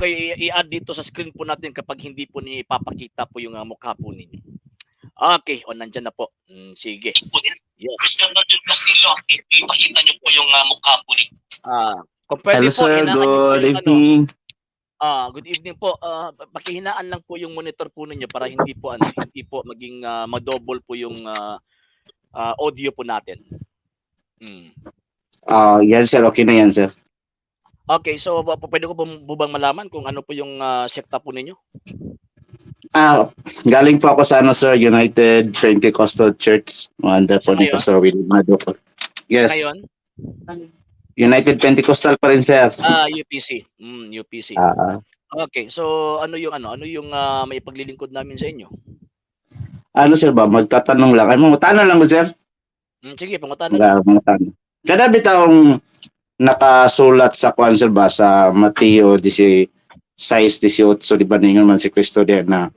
kayo i-add dito sa screen po natin kapag hindi po niyo ipapakita po yung mukha po ninyo. Okay, nandyan na po. Sige. Yes. Mr. Nigel Castillo, ipakita niyo po yung mukha po ninyo. Kung pwede Hello, po, sir. Good evening. Good evening po. Pakihinaan lang po yung monitor po ninyo para hindi po maging madouble po yung audio po natin. Yan sir, okay na yan sir. Okay, so pwede ko po bang malaman kung ano po yung sekta po ninyo? Galing po ako sa sir, United Pentecostal Church. Under po ni Pastor Willie Madoco. Yes. Ngayon? United Pentecostal pa rin sir. UPC. UPC. Okay, so ano yung maipaglilingkod namin sa inyo? Ano sir ba, magtatanong lang. Ay, mangutanong lang mo sir? Sige, pangutanong. Kada bitawong nakasulat sa kwan sir ba sa Mateo 16:18, di ba ningon man si Kristo diyan na,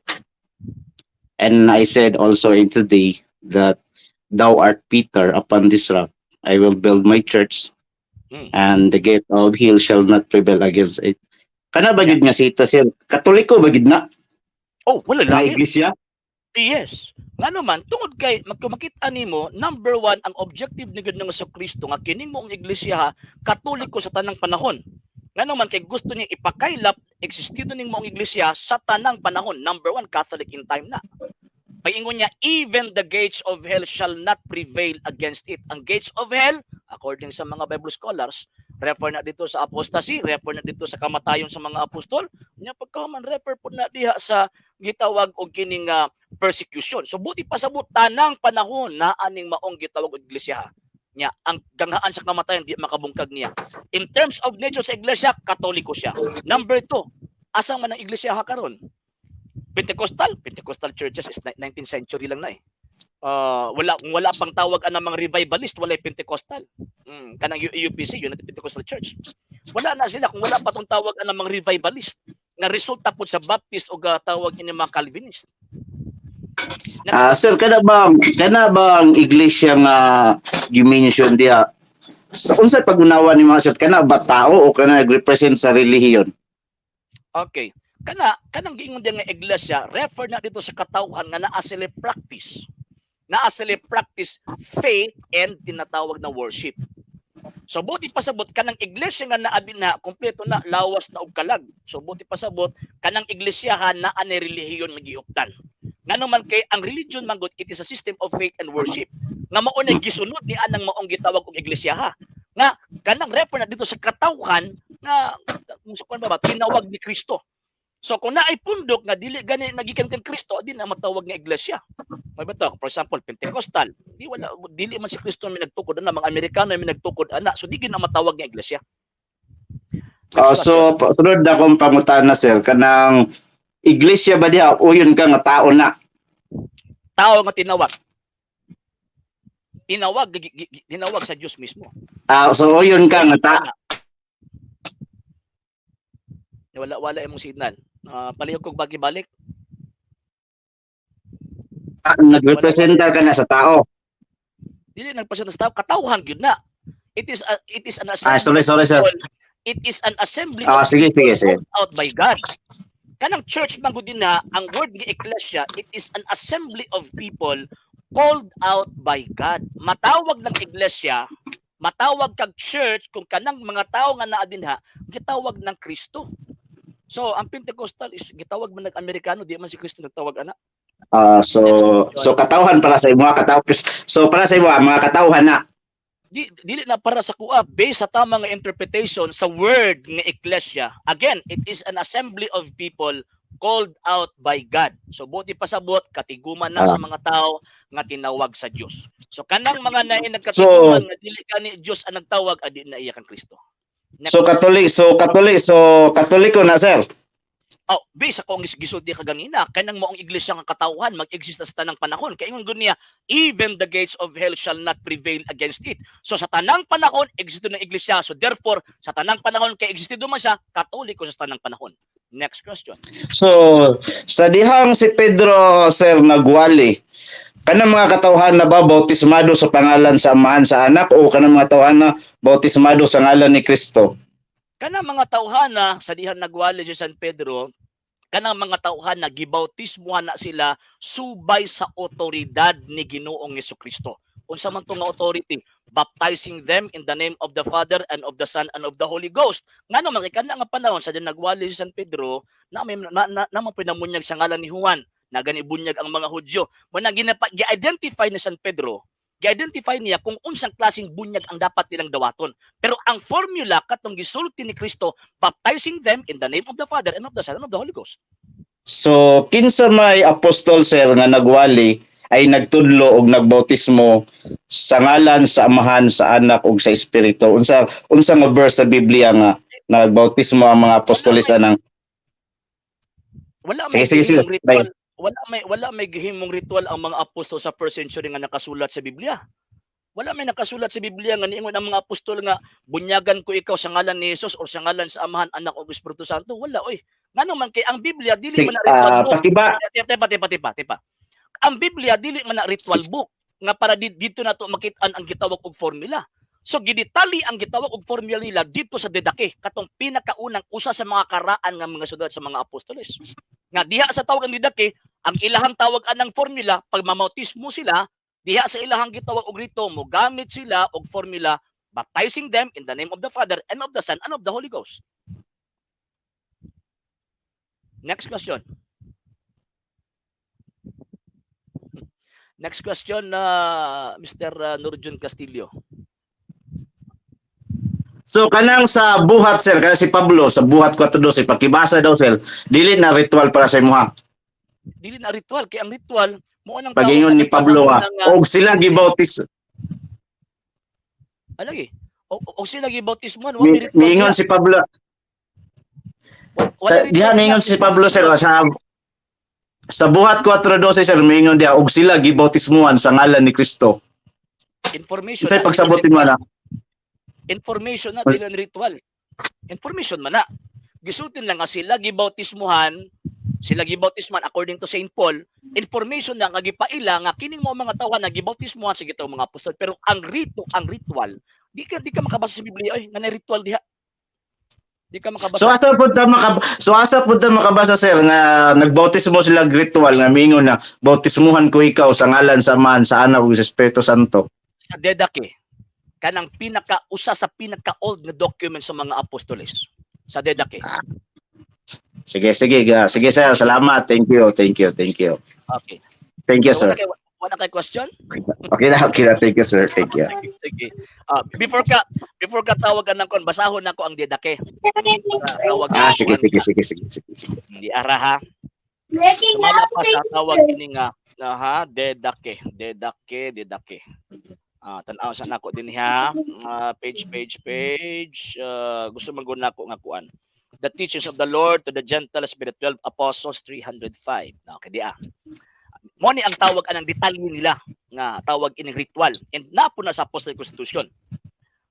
and I said also in today that thou art Peter, upon this rock I will build my church, and the gate of hell shall not prevail against it. Kana ba gid nga sita sir? Katoliko ba gid na? Wala lang. Iglesia? Yes. Nga naman, tungod kay magkumakita nimo, number one, ang objective ni Gud nga sa Kristo nga kining moong iglesia katoliko sa tanang panahon. Nga naman kay gusto niya ipakailap existido ning moong iglesia sa tanang panahon. Number one, Catholic in time na. Paingon niya, even the gates of hell shall not prevail against it. Ang gates of hell, according sa mga Bible scholars, refer na dito sa apostasy, refer na dito sa kamatayon sa mga apostol. Nya pagkaman refer po na diha sa gitawag og kining persecution. So buti pa sabot tanang panahon na aning maong gitawag og iglesia. Nya ang ganghaan sa kamatayon di makabungkag niya. In terms of nature sa iglesia, katoliko siya. Number 2, asang man ang iglesia karon? Pentecostal churches is 19th century lang na eh. Wala pang tawag ang mga revivalist, wala Pentecostal. Kanang UPC, United Pentecostal Church. Wala na sila kung wala pa tong tawag ang mga revivalist na resulta po sa Baptist o tawag niya mga Calvinist. Sir, kana bang iglesia nga gimension dia? Sa unsa pag-unawa ni mga sir, kana ba tao o kana nag-represent sa relihiyon? Okay. Kanang giingon dia nga iglesia, refer na dito sa katawhan nga naa sila practice. Naa sila practice faith and tinatawag na worship. So buti pasabot kanang iglesia nga naa na kompleto na lawas na og kalag. So buti pasabot kanang iglesia na ani relihiyon nga gihuptan. Ngano man kay ang religion man it is a system of faith and worship. Nga mao na gisunod ni anang maong gitawag og iglesia nga kanang refer na dito sa katawhan nga musukan ba tinawag ni Kristo. So kung naay pundok nga dili gani nagikan kang Kristo, di na matawag nga iglesia. May bato, for example, Pentecostal. Dili man si Kristo may nagtukod ana, mga Amerikano may nagtukod ana. So di gid na matawag nga iglesia. So sunod na kong pangutana sir, kanang iglesia ba diha o yun ka nga tao na? Tao nga tinawag. Tinawag sa Diyos mismo. So o yun ka nga tao. Wala imong signal. Palihog kog bagi-balik. Nagrepresenta ka na sa tao. Dili nagpresenta sa tao, katawhan gyud na. It is an assembly. Sorry sir. It is an assembly sige. out by God. Kanang church man gud na ang word nga ecclesia, it is an assembly of people called out by God. Matawag ng iglesia, matawag kag church kung kanang mga tao nga naa dinha gitawag ng Kristo. So ang Pentecostal is gitawag man nag-Amerikano, di man si Kristo nagtawag ana. So katawhan para sa mga katawhan. So para sa mga katawhan na. Dili na para sa kuha based sa tamang interpretation sa word nga ecclesia. Again, it is an assembly of people called out by God. So buti pasabot katiguman na sa mga tao nga tinawag sa Dios. So kanang mga naay nagkatiguman nga dili kani Dios ang nagtawag adi na iya kang Kristo. So Katoliko na sir. Based sa kung gisulti kaganina, kanang moong iglesia nga katawhan mag-exist sa tanang panahon. Kay ingon gud niya, even the gates of hell shall not prevail against it. So sa tanang panahon existo ng iglesia. So therefore, sa tanang panahon kay existo man siya, Katoliko sa tanang panahon. Next question. So sa dihang si Pedro sir nagwali, kanang mga katawhan na ba bautismado sa pangalan sa Amahan sa Anak o kanang mga katawhan na bautismado sa ngalan ni Kristo? Kanang mga tawhana sa dihan nagwali si San Pedro, kanang mga tawhana gibautismohan na sila subay sa otoridad ni Ginoong Jesucristo. Unsa man to nga authority? Baptizing them in the name of the Father and of the Son and of the Holy Ghost. Ngano man kay kana nga panahon sa diyan nagwali si San Pedro na may na pinamunyag sa ngalan ni Juan na ganibunyag ang mga Hudyo. Mo na gi-identify ni San Pedro, gi-identify niya kung unsang klaseng bunyag ang dapat nilang dawaton. Pero ang formula katong gisulti ni Kristo, baptizing them in the name of the Father and of the Son and of the Holy Ghost. So kinsa may apostol sir nga nagwali ay nagtudlo og nagbautismo sa ngalan sa Amahan, sa Anak ug sa Espiritu. Unsa nga verse sa Biblia nga nagbautismo ang mga apostoles anang Wala may sige, gihimong ritual, wala may gihimong ritual ang mga apostol sa first century nga nakasulat sa Biblia. Wala may nakasulat sa Biblia nga niingon ang mga apostol nga bunyagan ko ikaw sa ngalan ni Jesus o sa ngalan sa Amahan, Anak ug Espiritu Santo. Wala oy. Ngano man kay ang Biblia dili man na ritual book. pakiba Tipa. Ang Biblia dili man na ritual book nga para dito na to makit-an ang gitawag og formula. So gidetali ang gitawag og formula nila dito sa Didache katong pinakaunang usa sa mga karaan nga mga sudad sa mga apostoles. Nga diha sa tawag ang Didache, ang ilahang tawag anang formula pag mamautismo sila, diha sa ilahang gitawag og rito mo gamit sila og formula baptizing them in the name of the Father and of the Son and of the Holy Ghost. Next question. Next question na Mr. Nurjun Castillo. So kanang sa buhat sir, kana si Pablo sa buhat 4:12 pakibasa daw sir, dili na ritual para sa imuha. Dili na ritual kay ang ritual mo nang Pagingon ni Pablo og sila gibautis. Alagi. O sila gibautismohan, wa may ritual. Miingon si Pablo. Diha miingon si Pablo sir sa buhat 4:12 sir, miingon diha og sila gibautismuhan sa ngalan ni Kristo. Information. Say pagsabutin mo na. Information na dili ritual. Information man na. Gisultin lang nga sila gibautismuhan according to St. Paul. Information na nga gipaila nga kining mga tawhan na gibautismuhan sa gitawag mga apostol, pero ang ritual, di ka makabasa sa Biblia ay nga na ritual diha. Di ka makabasa. So asa pud ta makabasa sir nga nagbautismo sila ritual nga miingon na bautismuhan ko ikaw sa ngalan sa Amahan, sa Anak ug sa Espiritu Santo. Sa Didache, kanang usa sa pinaka-old na document sa mga apostoles. Sa Didache. Sige sir, salamat. Thank you. Okay. Thank you sir. Wala kay question? Okay na. Thank you sir. Thank you. Sige. Before ka tawagan ng kon, basahon nako ang Didache. Tawag Sige. Hindi ara ha. Sumala pa sa tawag ini nga Didache. Tan-aw sa nako din ha. Page. Gusto maguna ko nga kuan. The teachings of the Lord to the Gentiles by the 12 Apostles 305. Okay, diya. Mo ni ang tawag anang detalye nila nga tawag ining ritual. And napo na sa Apostolic Constitution.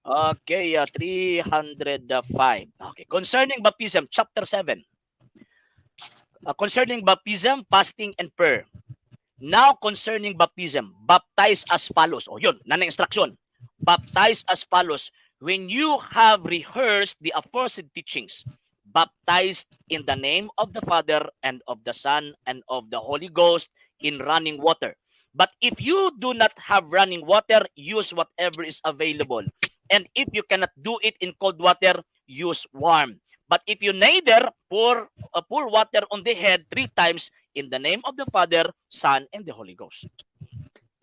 Okay, 305. Okay, concerning baptism, chapter 7. Concerning baptism, fasting, and prayer. Now, concerning baptism, baptize as follows. O yun, nanay instruction. Baptize as follows. When you have rehearsed the aforesaid teachings, baptized in the name of the Father and of the Son and of the Holy Ghost in running water. But if you do not have running water, use whatever is available. And if you cannot do it in cold water, use warm. But if you neither pour water on the head 3 times in the name of the Father, Son, and the Holy Ghost.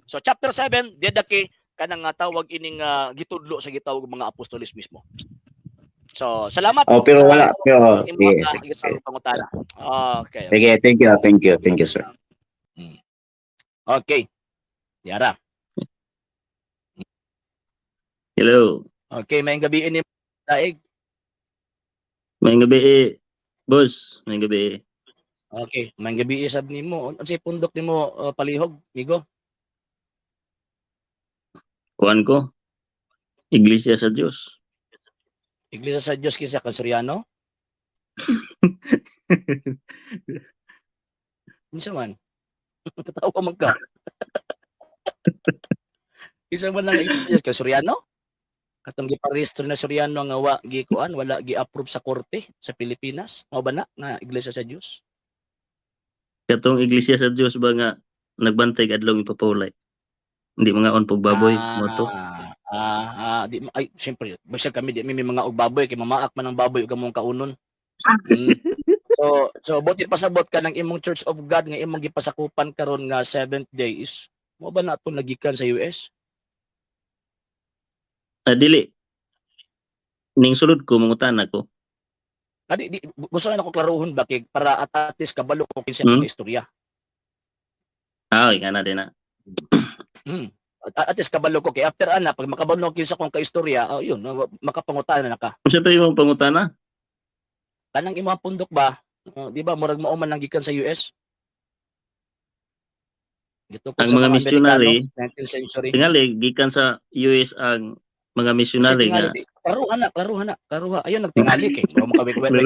So chapter 7, Didache, kanang tawag ining gitudlo sa gitawag mga apostoles mismo. So salamat. Pero wala. Okay. Sige, thank you sir. Okay. Yara. Hello. Okay, may gabi ini daig. May gabi, boss. May gabi. Okay, may gabi isab nimo. Unsay pundok nimo palihog, migo? Kuan ko. Iglesia sa Diyos. Iglesia sa Diyos kisa Kansuriano? Minsan man. Katawa man ka. Isa man lang iglesia Kansuriano? Katong giparehistro na Suryano nga wala gi-approve sa korte sa Pilipinas. Mao ba na nga Iglesia sa Dios? Katong iglesia sa Dios ba nga nagbantay kadlong ipapawlay. Hindi mga on pagbaboy mo to. Di ay siyempre basta kami di may mga og baboy kay mamaak man ang baboy ug among kaunon. Mm. So buti pasabot ka ng imong Church of God nga imong gipasakupan karon nga 7th day is mo ba na atong nagikan sa US? Dili. Ning sulod ko mangutana ko. Gusto na ako klaruhon ba kay para at least kabalo ko kinsa Hmm? mga istorya. Okay, kana din na. At least kabalo ko kay after ana pag makabalo ko sa kong kaistorya, yun makapangutana na ka. Unsa to imong pangutana? Kanang imong pundok ba? Di ba murag mao man lang gikan sa US? Gito Ang mga missionary, 19th century. tingali gikan sa US ang mga missionary nga. Klaruha. Ayun nagtingali kay mo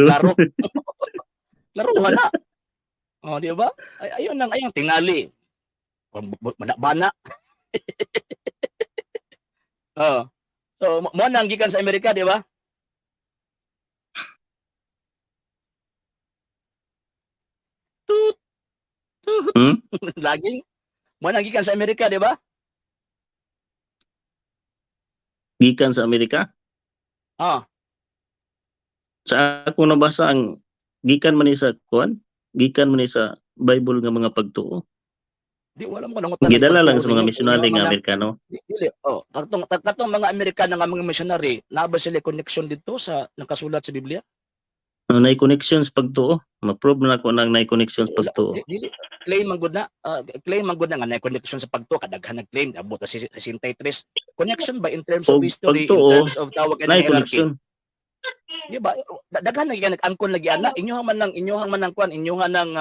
klaro. Klaruha na. Di ba? Ayun tingali. Bana. So mo nang gikan sa Amerika, di ba? Tut. Hmm? Laging mo nang gikan sa Amerika, di ba? Gikan sa Amerika. Sa ako nabasa ang gikan man ni sa kuan, gikan man ni sa Bible nga mga pagtuo. Di wala mo nang Gidala lang sa mga missionary nga Amerikano. Dili. Katong mga Amerikano nga mga missionary, naaba sila connection dito sa nakasulat sa Biblia? Nay connections pagtuo. Ma-prove na ko nang nay connections pagtuo. Dili. Claim man gud na nga na connection sa pagtuo kadaghan nag-claim abot sa 63. Connection ba in terms of Og history, in pagtuo, terms of tawag Nay and hierarchy? connection. Di ba? Daghan lagi nag-angkon lagi ana, inyohan man nang kuan, inyohan nang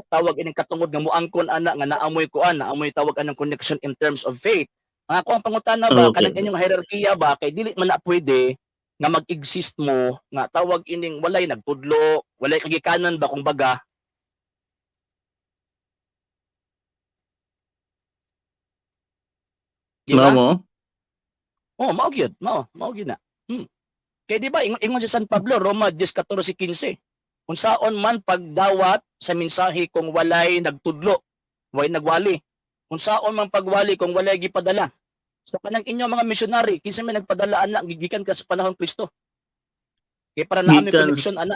tawag ining katungod nga moangkon ana nga naamoy kuan, naamoy tawag anang connection in terms of faith. Ang ako ang pangutana ba Okay. kanang inyong hierarkiya ba kay dili man na pwede nga mag-exist mo nga tawag ining walay nagtudlo, walay kagikanan ba kung baga. Di ba? Mao mo? Mao gyud na. Kay di ba ingon si San Pablo Roma 10:14-15. Unsaon man pagdawat sa mensahe kung walay nagtudlo, walay nagwali. Unsaon man pagwali kung walay gipadala. So kanang inyo mga missionary, kinsa may nagpadala ana gigikan ka sa panahon Kristo. Kay para naami Gikan- connection ana.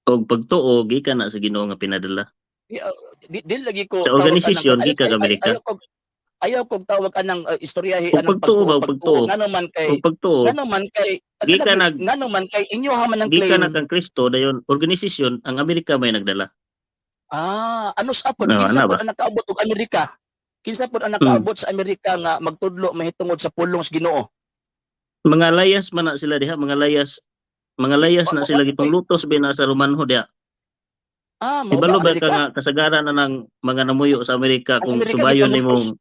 Og pagtuo gikan na sa Ginoo nga pinadala. Di lagi ko Sa tawag organisasyon, anang- gikan sa Amerika. Ayaw kog tawag anang istoryahe Og anang pagtuo ba, pagtuo. pagtuo. Ngano man kay Og pagtuo, ngano man kay inyo ha man ang gikan na claim. kang Kristo dayon organisasyon ang Amerika may nagdala. Ano sa pod No, kinsa ana pod ba? ang nakaabot og Amerika? Kinsa pod ang nakaabot sa Amerika nga magtudlo mahitungod sa pulong sa Ginoo? Mga layas man na sila diha, mga layas na sila gipanglutos ba na sa Romanho diha. Mao Ibalo ba Amerika? ka nga kasagaran na ng mga namuyo sa Amerika Ang kung Amerika subayon gipanglutos. nimong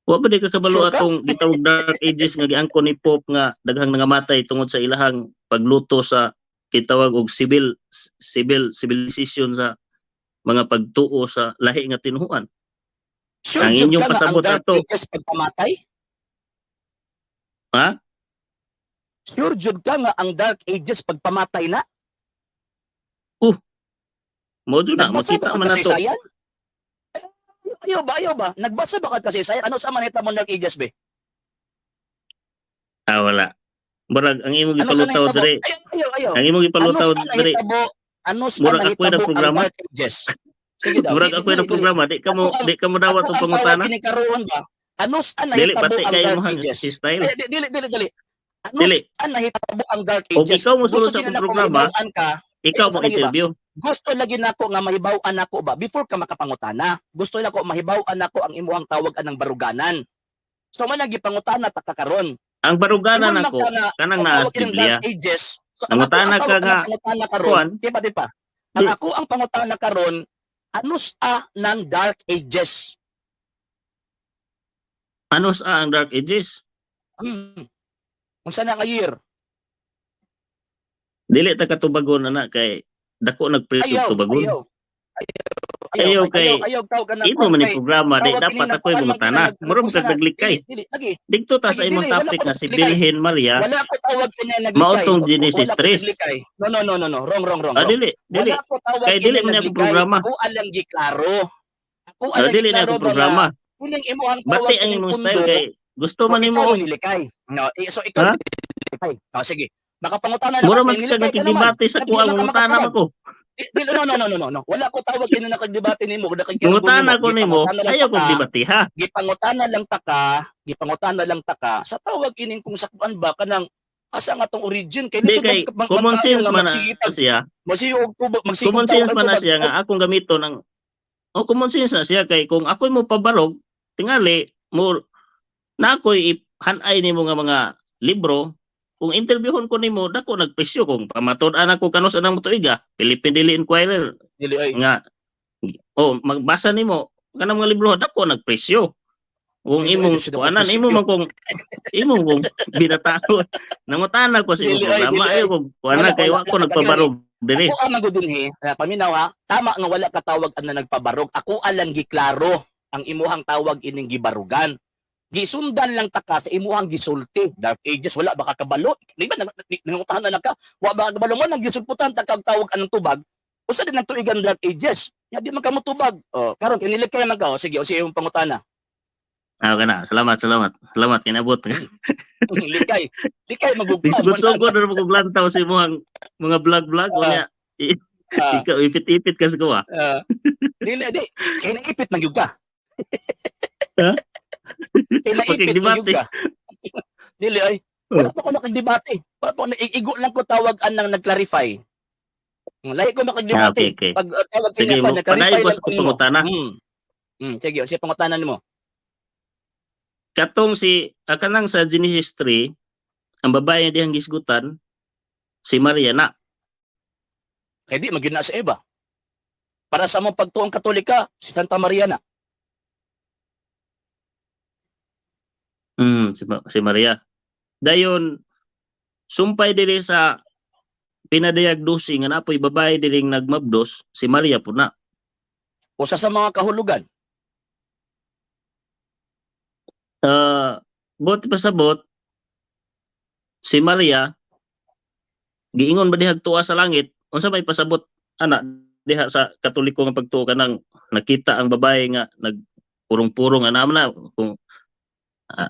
wa ba di ka kabalo Sure ka? atong gitawag dark ages nga giangkon ni Pope nga daghang nangamatay tungod sa ilahang pagluto sa kitawag og civilization sa mga pagtuo sa lahi nga tinuhuan. Sure Ang jud inyong ka nga ang pasabot Dark ato. Ages pagpamatay? Ha? Sure jud ka nga ang Dark Ages pagpamatay na? Mo jud na Nagbasa makita ba man ka nato. kasaysayan? Ayaw ba? Nagbasa ba ka kasaysayan? Ano sa manita mo Dark Ages be? Wala. Murag ang imong Ano sa ipalutaw nahitabo? dire. Ayaw. Ang imong ipalutaw dire. Ano sa Murag ako nahitabo ng programa? ang Dark Ages? Sige daw. Murag ako ng programa, di ka mo dawat og pangutana. Kinikaroon ba? Ano sa Dili nahitabo pati ang kayo Dark mo Ages? style. Dili. Ano Dili. sa nahitabo ang Dark Og Ages? ikaw mo sulod Gusto sa din ako programa, mahibaw-an ka. ikaw Sa mo lagi ba? interview. Gusto lagi nako nga mahibaw-an ako ba before ka makapangutana. Gusto nako mahibaw-an ako ang imuhang tawag anang baruganan. So man nagipangutana ta karon. Ang baruganan Ingon ako man ka nga, kanang ang naas tawag ilang Biblia. Dark Ages. So Nangutana ka nga, pangutana kuwan. karon. Di pa. Ang Di. ako ang pangutana karon, ano sa ng Dark Ages? Ano sa ang Dark Ages? Unsa na nga year? Dili ta katubagon ana kay dako nagpreso Ayaw. tubagon. Ayaw kay ayaw tawag ka na imo man kay yung programa di tawag dapat kini ako'y nakuan man mangutana. kina Mura mo kag naglikay. dili lagi. Dito ta sa Lagi, imong dili, wala topic ko nga si naglikay. Birhen Maria. Wala ko tawag kini naglikay. Mautong Genesis Wala ko 3. naglikay. No. Wrong. Dili. Wala ko tawag Kay dili kini man ako naglikay. programa. Ako alang giklaro. Ako Ah, alang dili na giklaro ako ba programa. nga kuning imong Bati tawag ang kining imong pundo. style kay gusto So man ikaw nimo og nilikay. No, so ikaw ha? nilikay. Oh, sige. Baka pangutana na Mura ka man kay ka nilikay ka naman. nakikidebate sa Sabi kuha man ka mangutana makatawag. ko. No. Wala ko tawag kini nakadebate nimo, Mangutana ko nimo, ayaw kog debate ha. Gipangutana lang taka sa tawag ining kung sakban ba kanang asa nga tong origin kay Di lisod kay common sense man na siya. Common sense man na siya nga akong gamiton ng common sense na siya kay kung ako'y mo pabarog tingali mo na ako'y hanay nimo nga mga libro kung interviewon ko nimo dako nagpresyo kung pamatud-an ako kanus anang motuiga Philippine Daily Inquirer dili ay nga magbasa nimo kanang mga libro dako nagpresyo kung Dili, imong ay, sila kuanan magpresyo. imo kung binataon nangutana ko sa imong Dili, ay, programa dili, ay. ayo kung kuanan kay wa ko Wala, nagpabarog dili Ako ang magudunhi, paminaw ha, tama nga wala ka tawag na nagpabarog. Ako alang giklaro ang imuhang tawag ining gibarugan. Gisundan lang taka sa imuhang gisulti. Dark Ages, wala baka kabalo. Di ba, nangutahan na ka, wala baka kabalo mo, nang gisulputan, takang tawag anong tubag. Usa din ang tuigan Dark Ages. Ya, di man ka mo tubag. Karon kinilig kayo man ka. Sige, o sige yung pangutana. kana salamat kinabot Likay magugma. Sugod-sugod na mo kong lantaw sa imong mga vlog unya ikaw ipit-ipit ka sa kuha. Dili, kaya naipit man yun ka. Ha? Kaya naipit man yun Pakigdebate. ka. Dili ay, wala pa ko nakagdebate. Wala pa ko, igo lang ko tawag anang nag-clarify. Lahi ko nakagdebate. Okay. Pag tawag Sige, kanya pa, nag-clarify padayon ko lang sa ko nimo. pangutana. Sige, siya pangutanan mo. Katong si kanang sa Genesis 3, ang babae nga dihang gisgutan si Maria na. Kaya di, magina sa Eva. Para sa mong pagtuong Katolika, si Santa Maria na. Si Maria. Dayon sumpay diri sa pinadayagdosi nga napoy babae diring nagmabdos si Maria po na. Usa sa mga kahulugan. Bot pasabot si Maria giingon ba dihag tuwa sa langit unsa may pasabot ana diha sa Katoliko nga pagtuo kanang nakita ang babae nga nagpurong-purong ana man na kung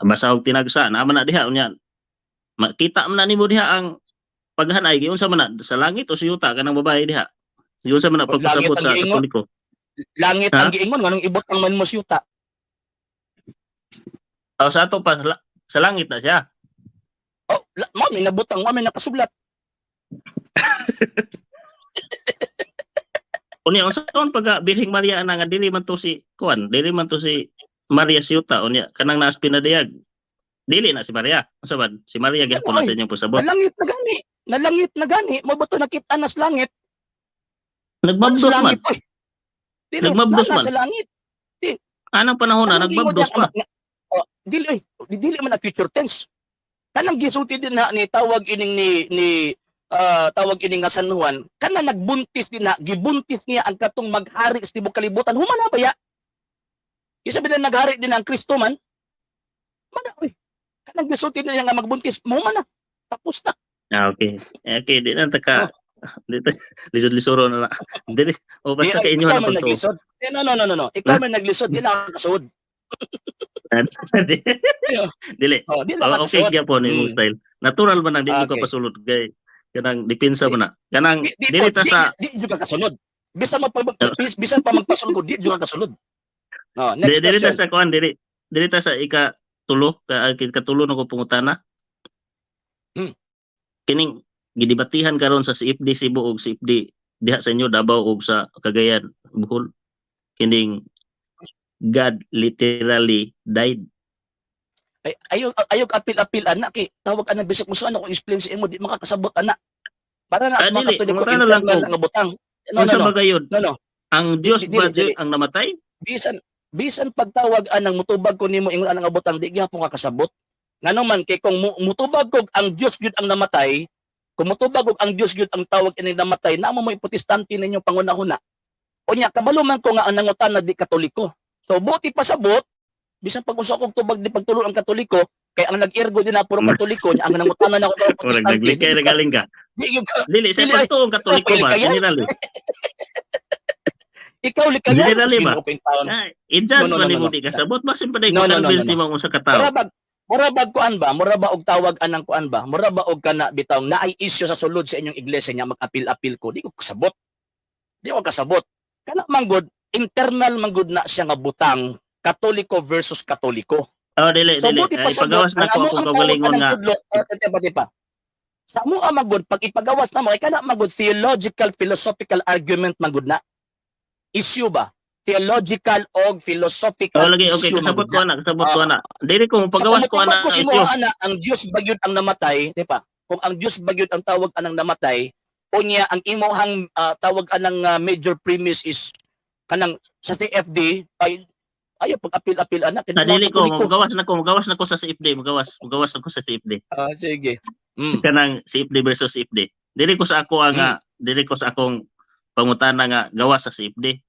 basahog tinagsa naman na diha unya makita man na nimo diha ang paghanay unsa man na sa langit o sa yuta kanang babae diha unsa man na pagpasabot Langit ang sa giingon. Katoliko. Langit Ha? ang giingon, nganong ibot ang man mo sa yuta. Sa ato pa sa langit na siya. Mami nabutang, mami nakasulat. Unya unsa kon pag Birheng Maria ana nga dili man to si Maria Siuta unya kanang naas pinadayag. Dili na si Maria. Unsa ba? Si Maria gyapon na sa inyong pasabot. Nalangit na gani. Mabuto nakita na sa langit. Nagbabdos Sa man. langit, oy. Dili, Nagbabdos wala man. Sa langit. Anang panahon na Kanang nagbabdos giingon man. niya, dili man na future tense. Kanang gisulti din na ni tawag ining tawag ining nga San Juan, kana nagbuntis din na, gibuntis niya ang katong maghari sa tibok kalibutan. Humana ba ya? Isabi na naghari din ang Kristo man. Mana oy. Kanang gisulti din niya nga magbuntis, humana. Tapos na. Okay. Okay, di na taka. Dito lisod-lisuro na. Dili. O basta kay inyo ikaw na man pagtuo. naglisod. No. Ikaw man naglisod, di lang kasud. Dili. Di lang Okay kasud. gyapon imong style. Natural man ang dili ko Okay. pasulod kay kanang depensa mo na. Kanang dili ta sa Di juga kasunod. Bisan pa magpasulod, di juga kasunod. Next dili ta question. sa kuan dili ta sa ikatulo ikatulo na ko pangutana. Kining gidebatihan karon sa CFD Cebu ug CFD diha sa inyo Davao ug sa Cagayan Bohol. Kining God literally died. Ayog apil-apil anak kay tawag anak bisag mo ano ko explain sa imo di makakasabot anak. Para na sa mga Dili, Katoliko mangutana lang internal ko. nga butang. Unsa ba gayud? No. Ang Dios Dili, ba dili. ang namatay? Bisan pagtawag anang mutubag ko nimo ingon anang butang di gyapon ka kasabot. Ngano man kay kung mutubag kog ang Dios gyud ang namatay, kung mutubag kog ang Dios gyud ang tawag ini namatay, namo mo protestante ninyo pangunahuna. Unya kabalo man ko nga ang nangutan na di Katoliko. So buti pasabot bisan pag usa kog tubag di pagtulo ang Katoliko kay ang nag-ergo din na puro Katoliko ang nangutanan na ako para Murag Protestante. naglikay na galing ka. Dili sa Dili, ay- pagtuong Katoliko ba? Ay, kaya? Generally. Ikaw likayan Generally sa ba? sino ko yung taon. I-judge No, no, ba no, ni no, mo no. di kasabot? Basin pa dahil No, ko no, no, convince no, ni mo sa katao. Murabag kuan ba? Muraba og tawag anang kuan ba? Muraba og kana bitaw na ay issue sa sulod sa inyong iglesia nya mag-apil-apil ko. Di ko kasabot. Di ko kasabot. Kana manggod internal manggod na siya nga butang Katoliko versus Katoliko. Oh, dili, So dili. buti Ay, pasabot pagawas na ko ang akong tawag kagalingon anang nga. tudlo. Pati pa. Sa mo magud pag ipagawas na mo ay kana magud theological philosophical argument magud na. Issue ba? Theological o philosophical Oh, lagi, okay. issue Kasabot magud na. ko na, kasabot ko na. Dili ko, pagawas ko na ko si issue. ana ang Dios bagyod ang namatay, di ba? Kung ang Dios bagyod ang tawag anang namatay, unya ang imong tawag anang major premise is kanang sa CFD ay ayo pag apil-apil anak Dili ko, magawas na ko sa CFD, magawas na ko sa CFD. Sige. Mm. Kanang CFD versus CFD. Dili ko sa ako nga, dili ko sa akong pangutana nga gawas sa CFD.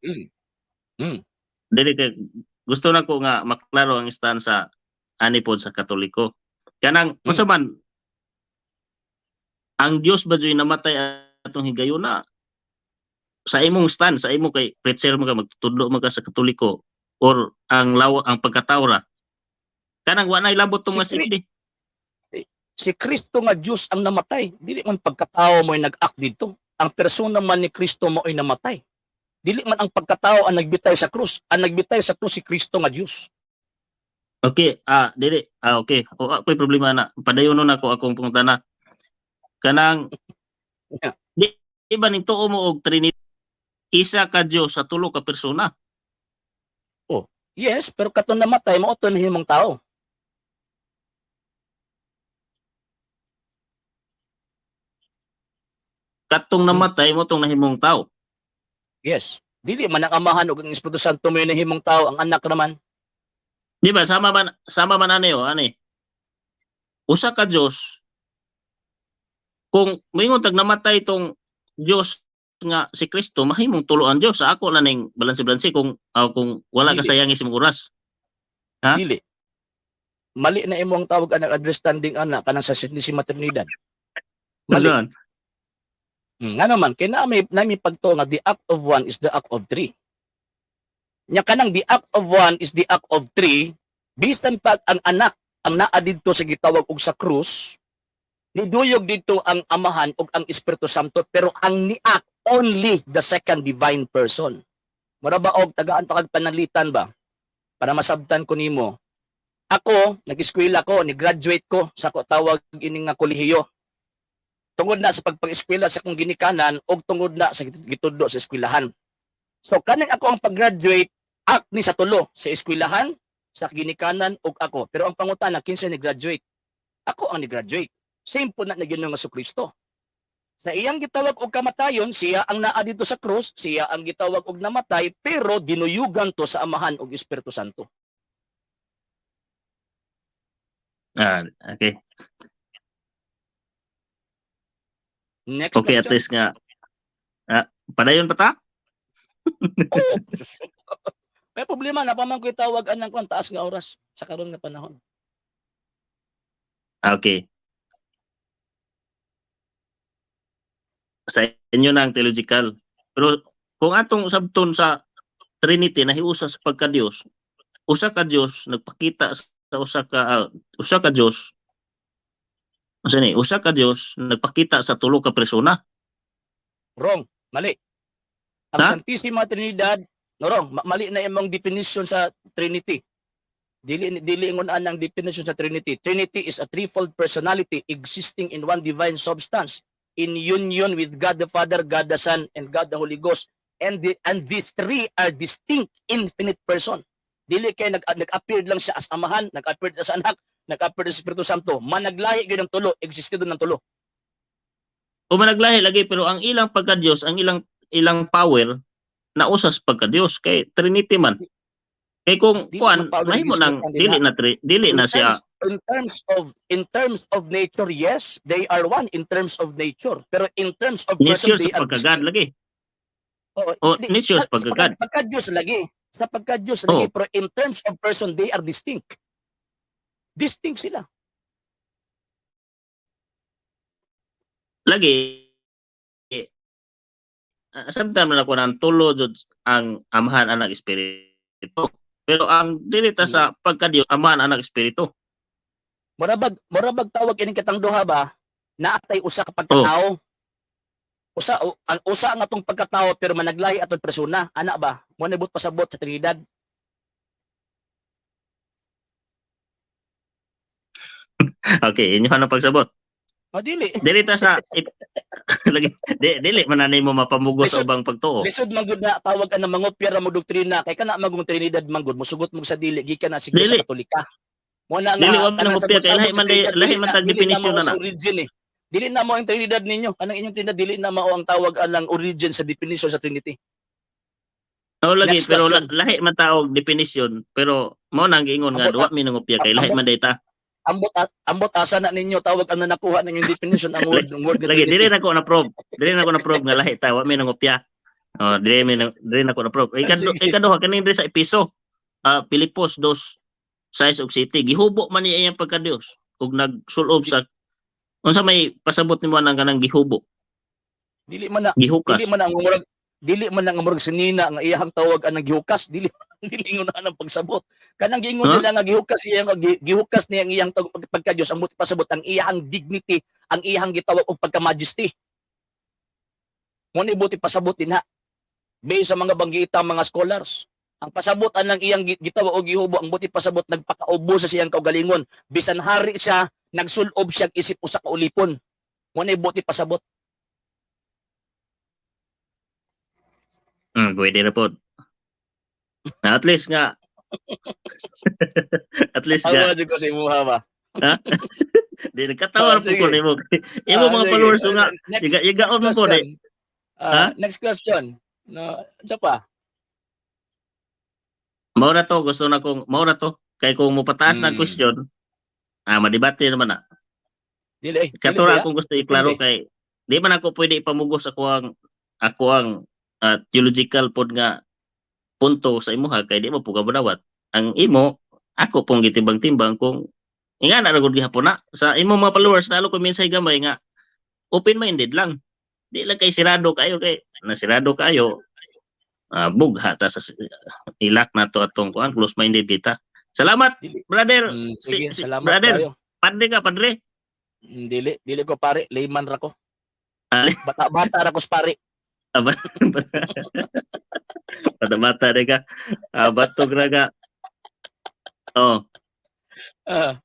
Mm. Dili kay gusto na ko nga maklaro ang istansa ani pod sa Katoliko. Kanang unsa man ang Dios ba joy namatay atong higayuna sa imong stand, sa imo kay preacher mo ka magtutudlo mo ka sa Katoliko or ang pagkatao ra. Kanang wa nay labot tong mga Si CFD. Si Kristo nga Dios ang namatay. Dili man pagkatao mo ay nag-act dito. Ang persona man ni Kristo mo ay namatay. Dili man ang pagkatao ang nagbitay sa krus. Ang nagbitay sa krus si Kristo nga Dios. Okay, dili. Okay. O ako'y problema na. Padayonon ako akong pangutana. Kanang Yeah. di ba ning tuo mo og Trinity isa ka Dios sa tulo ka persona? Yes, pero katon namatay mao to himong tao. Katong namatay mo tong nahimong tao. Yes. Dili man ang amahan ug ang Espiritu Santo mo na himong tao, ang anak naman. Di ba sama man ani. Usa ka Dios. Kung moingon tag namatay tong Dios nga si Kristo, mahimong tulo ang Dios. Sa ako na ning balanse-balanse kung wala ka Dili. sayangi sa imong oras. Ha? Dili. Mali na imong tawag anak understanding anak kanang sa si maternidad. Mali. Ganun. Nga naman, kaya namin pagto nga the act of one is the act of three. Nya kanang the act of one is the act of three, bisan pag ang anak ang naa didto sa gitawag og sa krus, niduyog dito ang amahan ug ang Espiritu Santo, pero ang ni-act only the second divine person. Mura ba og tagaan ta kag panalitan ba? Para masabtan ko nimo. Ako, nag-eskwela ko, ni-graduate ko sa tawag ining nga kolehiyo. Tungod na sa pagpag-eskwela sa kong ginikanan o tungod na sa gitudlo sa eskwelahan. So kaning ako ang pag-graduate, act ni sa tulo sa eskwelahan, sa ginikanan ug ako. Pero ang pangutana kinsa ni graduate? Ako ang ni-graduate. Same po na Ginoong Jesucristo. Sa iyang gitawag og kamatayon, siya ang naa dito sa krus, siya ang gitawag og namatay, pero dinuyugan to sa amahan og Espiritu Santo. Okay. Next Okay, at question. least nga. Padayon pa ta? Oh, may problema na pa man ko itawagan ng kung taas nga oras sa karon nga panahon. Okay. Sa inyo na ang theological. Pero kung atong sabton sa Trinity nahiusa sa pagka-Dios, usa ka Dios nagpakita sa usa ka Dios. Usa ka Dios nagpakita sa tulo ka persona. Wrong, mali. Ang Ha? Santissima Trinidad, no wrong, mali na imong definition sa Trinity. Dili ingon ang definition sa Trinity. Trinity is a threefold personality existing in one divine substance in union with God the Father, God the Son, and God the Holy Ghost. And these three are distinct infinite person. Dili kay nag-appear lang siya as amahan, nag-appear sa anak, nag-appear sa Espiritu Santo. Managlahi gyud ang tulo, existed ng tulo. O managlahi lagi pero ang ilang pagka-Dios, ang ilang power na usas pagka-Dios kay Trinity man. Kay kung Dili kuan man power mahimo nang gisultan dili na siya. In terms of nature, yes, they are one in terms of nature. Pero in terms of Nature person, sa they are pagka-God distinct. lagi. Oo, O nisyos pagkakad. pagka-Diyos lagi. Sa pagka-Diyos Oo. lagi, pero in terms of person, they are distinct. Distinct sila. Lagi sometimes na ko nang tulo jud ang amahan anak espiritu. Pero ang dili ta sa pagka Dios amahan anak espiritu. Murabag tawag ining katang duha ba, naatay usa ka pagkatao. Ang usa nga tong pagkatao pero managlahi atong persona, ana ba? Mo nibut pasabot sa Trinidad. Okay, inyo na pagsabot. Dili. Dili ta sa lagi dili man na mo mapamugos sa Lisod- ubang pagtuo. Lisod man gud na tawag ka ng mangopya ra mo doktrina kay kana magong Trinidad man gud mosugot mo sa dili gikan na sig Dili. sa Katolika. Mo na Dili wa kanang man kopya kay lahi sabot-sabot man sa Trinidad, lahi man tag dili definition mao na sa na. origin eh. Dili na mo ang Trinidad ninyo. Anong inyong Trinidad dili na mao ang tawag ang origin sa definition sa Trinity. No lagi Next pero question. lahi man taog definition pero mao nang giingon nga Ambot- wa mi nangopya kay lahi ambot- man data. Ambot asa na ninyo tawag ang nakuha ninyong definition ang word nga Lagi dili Trinity. na ko na prove. Dili na ko na prove nga lahi ta wa mi nangopya. Oh, dili na ko na prove. Sige. Ikaduha kaning diri sa Episo. Pilipos 2:6 ug 7 gihubo man niya iyang pagka Dios ug nagsulob sa unsa may pasabot nimo nang kanang gihubo, Dili man na gihukas. dili man ang murag sinina nga iyang tawag ang gihukas dili dili ingon na ang pagsabot kanang giingon Huh? nila nga gihukas niya ang iyang pagka Dios ang pasabot ang iyang dignity ang iyang gitawag og pagka majesty mo ni buti pasabot din ha based sa mga banggitang mga scholars ang pasabot ang iyang gitawag og gihubo ang buti pasabot nagpakaubo sa siyang kaugalingon bisan hari siya nagsulob siya isip usa ka ulipon mo ni buti pasabot. Pwede na po. At least nga at least nga Awa jud ko sa imuha ba. di nagkatawa po Sige. ko nimo. Imo mga Sige. followers nga Next igaon mo po question. Ha? Next question. No, sa pa. mao na to gusto na kong mao na to kay kung mopataas na Mm. question madebate naman na. Dili. Katura Dili, akong gusto iklaro kay di man ako pwede ipamugos ako ang theological pod nga punto sa imuha kay di mo po kabudawat. Ang imo ako pong gitimbang-timbang kung ingana ra gud gihapon na sa imo mga followers lalo ko minsay gamay nga open minded lang. Di lang kay sirado kayo kay nasirado kayo bugha ta sa ilak na to atong kuan close minded kita. Salamat Dili. brother. Sige, salamat brother. kayo. Padre ka padre. Dili ko pare, layman ra ko. Ah. Bata ra ko sa pare. Pada mata deh ka. Batok raga. Oh. Ah.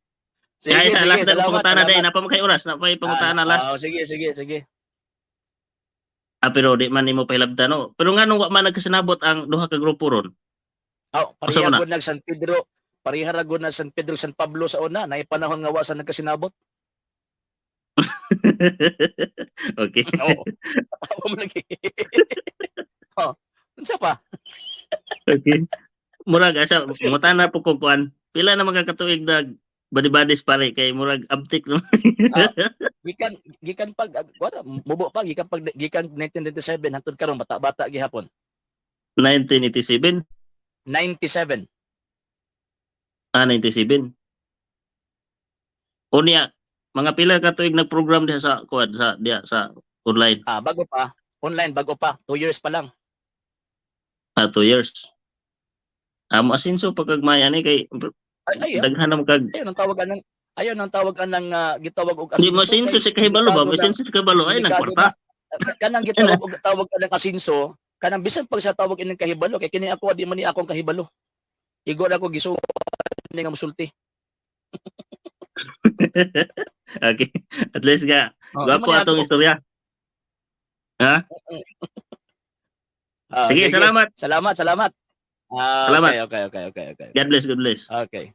Kaya sa last na salamat, pangutana day, salamat. napa mo kay oras, napa may pangutana last. Sige. Pero di man nimo pahilabtan no. Pero nganong wa man nagkasinabot ang duha ka grupo ron. Pareha na? gud nag San Pedro. Pareha ra gud na San Pedro San Pablo sa una, nay panahon nga wa sa nagkasinabot. Okay. Oo. Tawa mo lagi. Unsa pa? Okay. Murag asa pangutana po ko kuan. Pila na mga katuig nag badi-badis pare kay murag abtik no. Gikan pag wala mubo pa gikan 1997 hangtod karon bata-bata gihapon. 1987. 97. 97. Unya mga pila ka tuig nagprogram diha sa kuan sa diha sa online. Bago pa. Online bago pa. 2 years pa lang. 2 years. Mo asinso pagkagmaya ni kay daghan na kag Ayaw nang tawag anang gitawag og di mo asinso si kahibalo ba? Mo asinso si kahibalo ay nagkwarta. Kanang gitawag og tawag anang asinso, kanang bisan pag sa tawag ining kahibalo kay kini ako di man ni akong kahibalo. Igo na ako gisuon ni nga musulti. Okay. At least nga gwapo atong istorya. Ha? Sige, salamat. Salamat. Salamat. Okay. God bless, God bless. Okay.